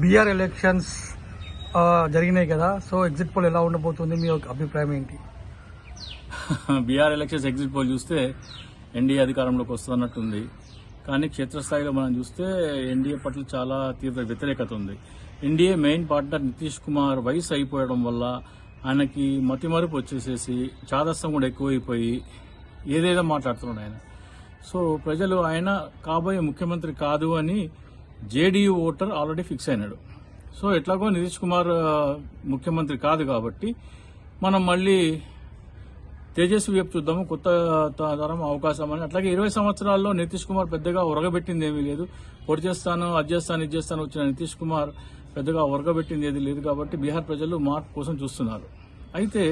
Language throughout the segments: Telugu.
బీఆర్ ఎలక్షన్స్ జరిగినాయి కదా, సో ఎగ్జిట్ పోల్ ఎలా ఉండబోతుంది, మీ అభిప్రాయం ఏంటి? బీఆర్ ఎలక్షన్స్ ఎగ్జిట్ పోల్ చూస్తే ఎన్డీఏ అధికారంలోకి వస్తున్నట్టుంది. కానీ క్షేత్రస్థాయిలో మనం చూస్తే ఎన్డీఏ పట్ల చాలా తీవ్ర వ్యతిరేకత ఉంది. NDA main partner Nitish Kumar వయసు అయిపోవడం వల్ల ఆయనకి మతిమరుపు వచ్చేసేసి చాదస్తం కూడా ఎక్కువైపోయి ఏదేదో మాట్లాడుతున్నాడు ఆయన. సో ప్రజలు ఆయన కాబోయే ముఖ్యమంత్రి కాదు అని జేడీయూ ఓటర్ ఆల్రెడీ ఫిక్స్ అయినాడు. సో ఎట్లాగో నితీష్ కుమార్ ముఖ్యమంత్రి కాదు కాబట్టి మనం మళ్ళీ తేజస్వి వైపు చూద్దాము, కొత్త తరం అవకాశం అని. అట్లాగే 20 సంవత్సరాల్లో నితీష్ కుమార్ పెద్దగా ఉరగబెట్టింది ఏమీ లేదు. పొడి చేస్తాను, అది చేస్తాను, ఇది చేస్తాను వచ్చిన నితీష్ కుమార్ పెద్దగా ఉరగబెట్టింది ఏది లేదు కాబట్టి బీహార్ ప్రజలు మార్పు కోసం చూస్తున్నారు. అయితే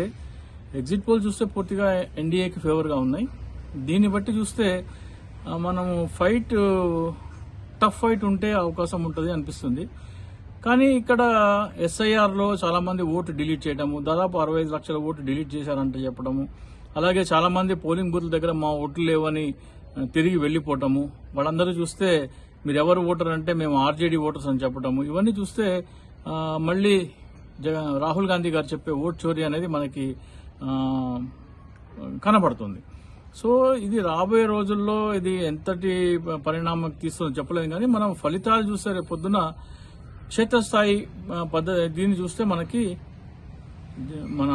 ఎగ్జిట్ పోల్ చూస్తే పూర్తిగా ఎన్డీఏకి ఫేవర్గా ఉన్నాయి. దీన్ని బట్టి చూస్తే మనము టఫ్ ఫైట్ ఉంటే అవకాశం ఉంటుంది అనిపిస్తుంది. కానీ ఇక్కడ ఎస్ఐఆర్లో చాలా మంది ఓటు డిలీట్ చేయడము, దాదాపు 65 లక్షల ఓటు డిలీట్ చేశారంటే చెప్పడము, అలాగే చాలా మంది పోలింగ్ బూత్ల దగ్గర మా ఓట్లు లేవని తిరిగి వెళ్లిపోవటము, వాళ్ళందరూ చూస్తే మీరు ఎవరు ఓటర్ అంటే మేము ఆర్జేడీ ఓటర్స్ అని చెప్పడము, ఇవన్నీ చూస్తే మళ్ళీ రాహుల్ గాంధీ గారు చెప్పే ఓట్ చోరీ అనేది మనకి కనబడుతుంది. సో ఇది రాబోయే రోజుల్లో ఇది ఎంతటి పరిణామం తీస్తుందో చెప్పలేదు. కానీ మనం ఫలితాలు చూస్తే రేపు పొద్దున క్షేత్రస్థాయి పద్ధతి దీన్ని చూస్తే మనకి మన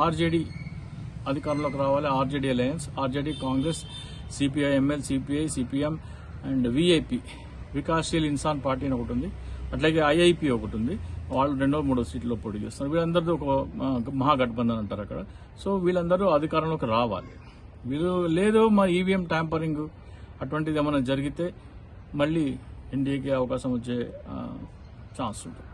ఆర్జేడీ అధికారంలోకి రావాలి. RJD alliance, RJD, Congress, CPI, ML, CPI, CPM and VIP, Vikassheel Insaan party అని ఒకటి ఉంది. అట్లాగే ఐఐపి ఒకటి ఉంది. వాళ్ళు 2-3 సీట్లో పోటీ చేస్తున్నారు. వీళ్ళందరితో ఒక మహాగఠబంధన్ అంటారు అక్కడ. సో వీళ్ళందరూ అధికారంలోకి రావాలి. వీళ్ళు లేదు మా ఈవీఎం ట్యాంపరింగ్ అటువంటిది ఏమైనా జరిగితే మళ్ళీ ఎన్డీఏకి అవకాశం వచ్చే ఛాన్స్ ఉంటుంది.